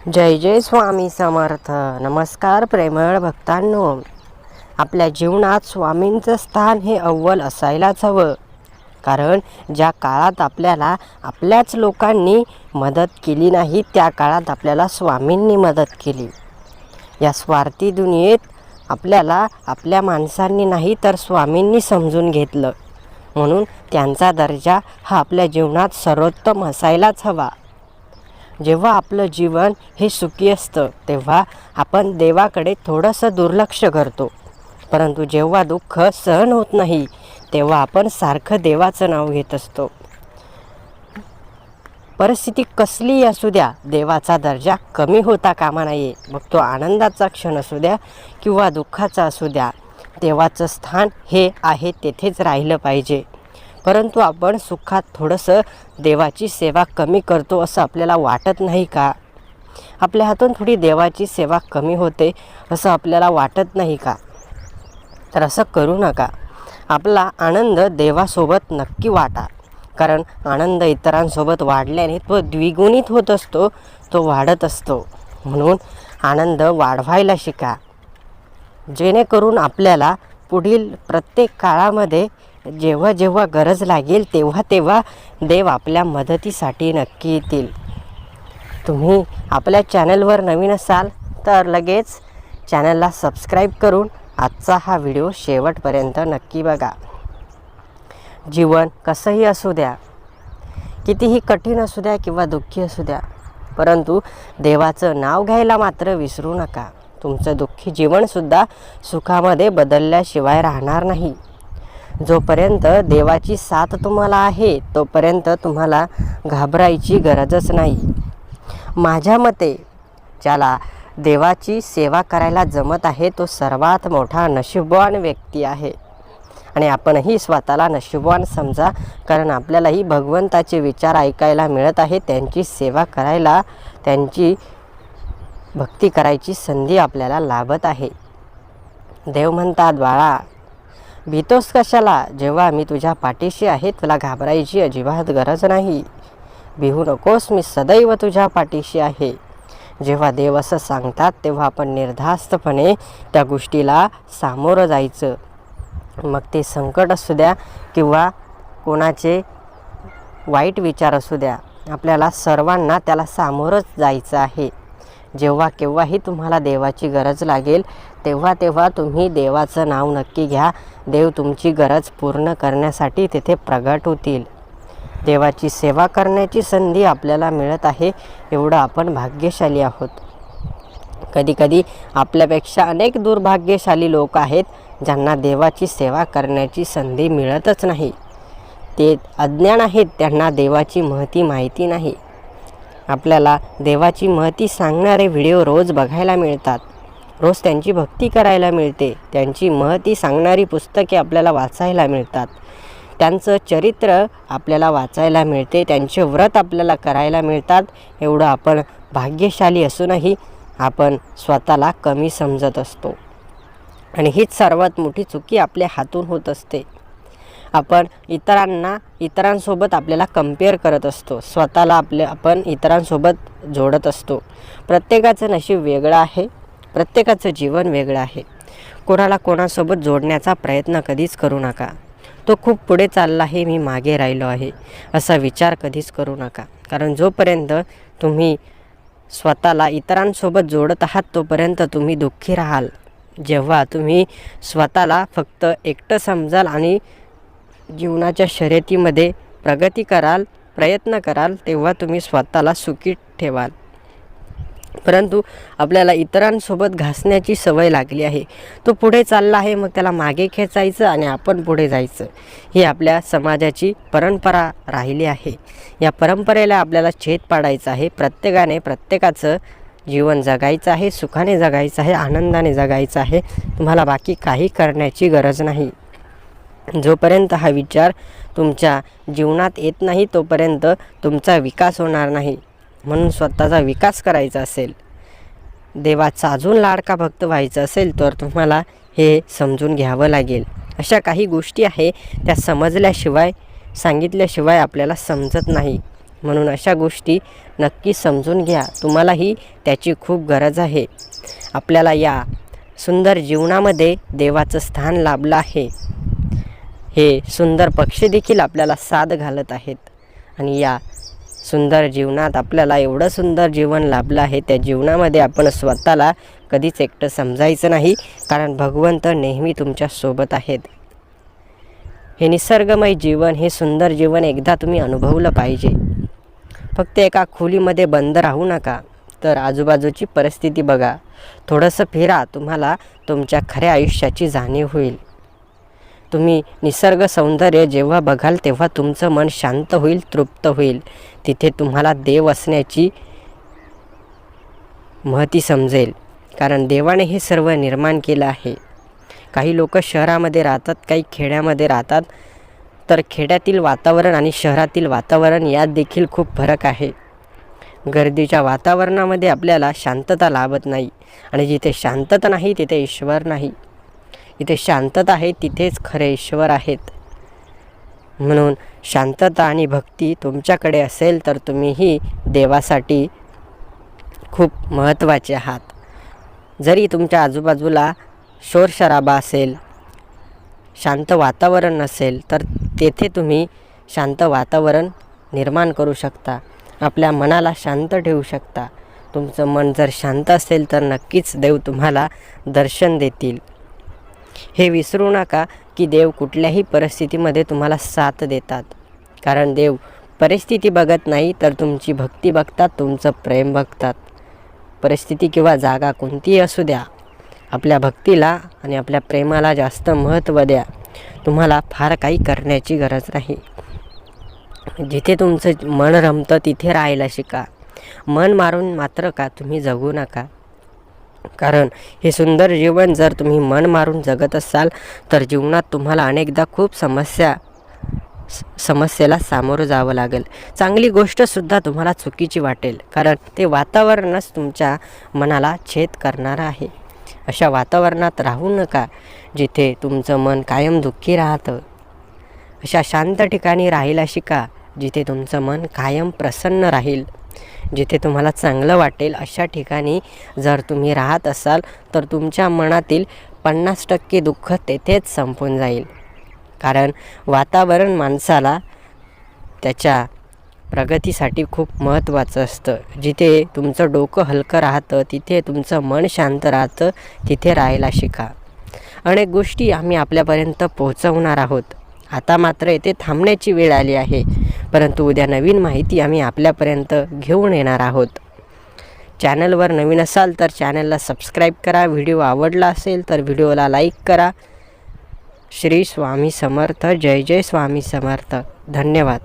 जय जय स्वामी समर्थ. नमस्कार प्रेमळ भक्तांनो. आपल्या जीवनात स्वामींचं स्थान हे अव्वल असायलाच हवं. कारण ज्या काळात आपल्याला आपल्याच लोकांनी मदत केली नाही त्या काळात आपल्याला स्वामींनी मदत केली. या स्वार्थी दुनियेत आपल्याला आपल्या माणसांनी नाही तर स्वामींनी समजून घेतलं. म्हणून त्यांचा दर्जा हा आपल्या जीवनात सर्वोत्तम असायलाच हवा. जेव्हा आपलं जीवन हे सुखी असतं तेव्हा आपण देवाकडे थोडंसं दुर्लक्ष करतो. परंतु जेव्हा दुःख सहन होत नाही तेव्हा आपण सारखं देवाचं नाव घेत असतो. परिस्थिती कसलीही असू द्या, देवाचा दर्जा कमी होता कामा नये. मग तो आनंदाचा क्षण असू द्या किंवा दुःखाचा असू द्या, देवाचं स्थान हे आहे तेथेच राहिलं पाहिजे. परंतु आपण सुखात थोडंसं देवाची सेवा कमी करतो असं आपल्याला वाटत नाही का? आपल्या हातून थोडी देवाची सेवा कमी होते असं आपल्याला वाटत नाही का? तर असं करू नका. आपला आनंद देवासोबत नक्की वाटा. कारण आनंद इतरांसोबत वाढल्याने तो द्विगुणित होत असतो, तो वाढत असतो. म्हणून आनंद वाढवायला शिका, जेणेकरून आपल्याला पुढील प्रत्येक काळामध्ये जेव्हा जेव्हा गरज लागेल तेव्हा तेव्हा देव आपल्या मदतीसाठी नक्की येतील. तुम्ही आपल्या चॅनलवर नवीन असाल तर लगेच चॅनलला सबस्क्राईब करून आजचा हा व्हिडिओ शेवटपर्यंत नक्की बघा. जीवन कसंही असू द्या, कितीही कठीण असू द्या किंवा दुःखी असू द्या, परंतु देवाचं नाव घ्यायला मात्र विसरू नका. तुमचं दुःखी जीवनसुद्धा सुखामध्ये बदलल्याशिवाय राहणार नाही. जोपर्यंत देवाची साथ तुम्हाला आहे तोपर्यंत तुम्हाला घाबरायची गरजच नाही. माझ्या मते ज्याला देवाची सेवा करायला जमत आहे तो सर्वात मोठा नशीबवान व्यक्ती आहे. आणि आपणही स्वतःला नशीबवान समजा, कारण आपल्यालाही भगवंताचे विचार ऐकायला मिळत आहे, त्यांची सेवा करायला, त्यांची भक्ती करायची संधी आपल्याला लाभत आहे. देव म्हणतात, बाळा भीतोस कशाला, जेव्हा मी तुझ्या पाठीशी आहे तुला घाबरायची अजिबात गरज नाही. भिवू नकोस, मी सदैव तुझ्या पाठीशी आहे. जेव्हा देव असं सांगतात तेव्हा आपण निर्धास्तपणे त्या गोष्टीला सामोरं जायचं. मग ते संकट असू द्या किंवा कोणाचे वाईट विचार असू द्या, आपल्याला सर्वांना त्याला सामोरंच जायचं आहे. जेव्हा केव्हाही तुम्हाला देवाची गरज लागेल तेव्हा तेव्हा तुम्ही देवाचं नाव नक्की घ्या. देव तुमची गरज पूर्ण करण्यासाठी तिथे प्रगट होतील. देवाची सेवा करण्याची संधी आपल्याला मिळत आहे, एवढं आपण भाग्यशाली आहोत. कधीकधी आपल्यापेक्षा अनेक दुर्भाग्यशाली लोक आहेत ज्यांना देवाची सेवा करण्याची संधी मिळतच नाही. ते अज्ञान आहेत, त्यांना देवाची महती माहिती नाही. आपल्याला देवाची महती सांगणारे व्हिडिओ रोज बघायला मिळतात, रोज त्यांची भक्ती करायला मिळते, त्यांची महती सांगणारी पुस्तके आपल्याला वाचायला मिळतात, त्यांचं चरित्र आपल्याला वाचायला मिळते, त्यांचे व्रत आपल्याला करायला मिळतात. एवढं आपण भाग्यशाली असूनही आपण स्वतःला कमी समजत असतो. आणि हीच सर्वात मोठी चुकी आपल्या हातून होत असते. आपण इतरांसोबत आपल्याला कंपेअर करत असतो, स्वतःला आपण इतरांसोबत जोडत असतो. प्रत्येकाचं नशीब वेगळं आहे, प्रत्येकाचं जीवन वेगळं आहे. कोणाला कोणासोबत जोडण्याचा प्रयत्न कधीच करू नका. तो खूप पुढे चालला आहे, मी मागे राहिलो आहे असा विचार कधीच करू नका. कारण जोपर्यंत तुम्ही स्वतःला इतरांसोबत जोडत आहात तोपर्यंत तुम्ही दुःखी राहाल. जेव्हा तुम्ही स्वतःला फक्त एकटं समजाल आणि जीवनाच्या शर्यतीमध्ये प्रगती कराल, प्रयत्न कराल, तेव्हा तुम्ही स्वतःला सुखी ठेवाल. परंतु आपल्याला इतरांसोबत घासण्याची सवय लागली आहे. तो पुढे चालला आहे, मग त्याला मागे खेचायचं आणि आपण पुढे जायचं. ही आपल्या समाजाची परंपरा राहिली आहे. या परंपरेला आपल्याला छेद पाडायचा आहे. प्रत्येकाने प्रत्येकाचं जीवन जगायचं आहे, सुखाने जगायचं आहे, आनंदाने जगायचं आहे. तुम्हाला बाकी काही करण्याची गरज नाही. जोपर्यंत हा विचार तुमच्या जीवनात येत नाही तोपर्यंत तुमचा विकास होणार नाही. म्हणून स्वतःचा विकास करायचा असेल, देवाचा अजून लाडका भक्त व्हायचं असेल तर तुम्हाला हे समजून घ्यावं लागेल. अशा काही गोष्टी आहे त्या समजल्याशिवाय, सांगितल्याशिवाय आपल्याला समजत नाही. म्हणून अशा गोष्टी नक्की समजून घ्या. तुम्हालाही त्याची खूप गरज आहे. आपल्याला या सुंदर जीवनामध्ये देवाचं स्थान लाभलं आहे. हे सुंदर पक्षी देखील आपल्याला साथ घालत आहेत आणि या सुंदर जीवनात आपल्याला एवढं सुंदर जीवन लाभलं आहे. त्या जीवनामध्ये आपण स्वतःला कधीच एकटं समजायचं नाही, कारण भगवंत नेहमी तुमच्या सोबत आहेत. हे निसर्गमय जीवन, हे सुंदर जीवन एकदा तुम्ही अनुभवलं पाहिजे. फक्त एका खोलीमध्ये बंद राहू नका, तर आजूबाजूची परिस्थिती बघा, थोडंसं फिरा, तुम्हाला तुमच्या खऱ्या आयुष्याची जाणीव होईल. तुम्ही निसर्ग सौंदर्य जेव्हा बघाल तेव्हा तुमचं मन शांत होईल, तृप्त होईल. तिथे तुम्हाला देव असण्याची महती समजेल, कारण देवाने हे सर्व निर्माण केलं आहे. काही लोक शहरामध्ये राहतात, काही खेड्यामध्ये राहतात. तर खेड्यातील वातावरण आणि शहरातील वातावरण यात देखील खूप फरक आहे. गर्दीच्या वातावरणामध्ये आपल्याला शांतता लाभत नाही, आणि जिथे शांतता नाही तिथे ईश्वर नाही. इथे शांतता आहे तिथेच खरे ईश्वर आहेत. म्हणून शांतता आणि भक्ती तुमच्याकडे असेल तर तुम्हीही देवासाठी खूप महत्त्वाचे आहात. जरी तुमच्या आजूबाजूला शोरशराबा असेल, शांत वातावरण नसेल, तर तेथे तुम्ही शांत वातावरण निर्माण करू शकता. आपल्या मनाला शांत ठेवू शकता. तुमचं मन जर शांत असेल तर नक्कीच देव तुम्हाला दर्शन देतील. हे विसरू नका की देव कुठल्याही परिस्थितीमध्ये तुम्हाला साथ देतात, कारण देव परिस्थिती बघत नाही तर तुमची भक्ती बघतात, तुमचं प्रेम बघतात. परिस्थिती किंवा जागा कोणतीही असू द्या, आपल्या भक्तीला आणि आपल्या प्रेमाला जास्त महत्त्व द्या. तुम्हाला फार काही करण्याची गरज नाही. जिथे तुमचं मन रमतं तिथे राहायला शिका. मन मारून मात्र का तुम्ही जगू नका, कारण हे सुंदर जीवन जर तुम्ही मन मारून जगत असाल तर जीवनात तुम्हाला अनेकदा खूप समस्येला सामोरं जावं लागेल. चांगली गोष्टसुद्धा तुम्हाला चुकीची वाटेल, कारण ते वातावरणच तुमच्या मनाला छेद करणारं आहे. अशा वातावरणात राहू नका जिथे तुमचं मन कायम दुःखी राहतं. अशा शांत ठिकाणी राहायला शिका जिथे तुमचं मन कायम प्रसन्न राहील, जिथे तुम्हाला चांगलं वाटेल. अशा ठिकाणी जर तुम्ही राहत असाल तर तुमच्या मनातील 50% दुःख तेथेच संपून जाईल, कारण वातावरण माणसाला त्याच्या प्रगतीसाठी खूप महत्त्वाचं असतं. जिथे तुमचं डोकं हलकं राहतं, तिथे तुमचं मन शांत राहतं, तिथे राहायला शिका. अनेक गोष्टी आम्ही आपल्यापर्यंत पोहोचवणार आहोत. आता मात्र येथे थांबण्याची वेळ आली आहे, परंतु उद्या नवीन माहिती आम्ही आपल्यापर्यंत घेऊन येणार आहोत. चॅनलवर नवीन असाल तर चॅनलला सबस्क्राईब करा. व्हिडिओ आवडला असेल तर व्हिडिओला लाईक करा. श्री स्वामी समर्थ. जय जय स्वामी समर्थ. धन्यवाद.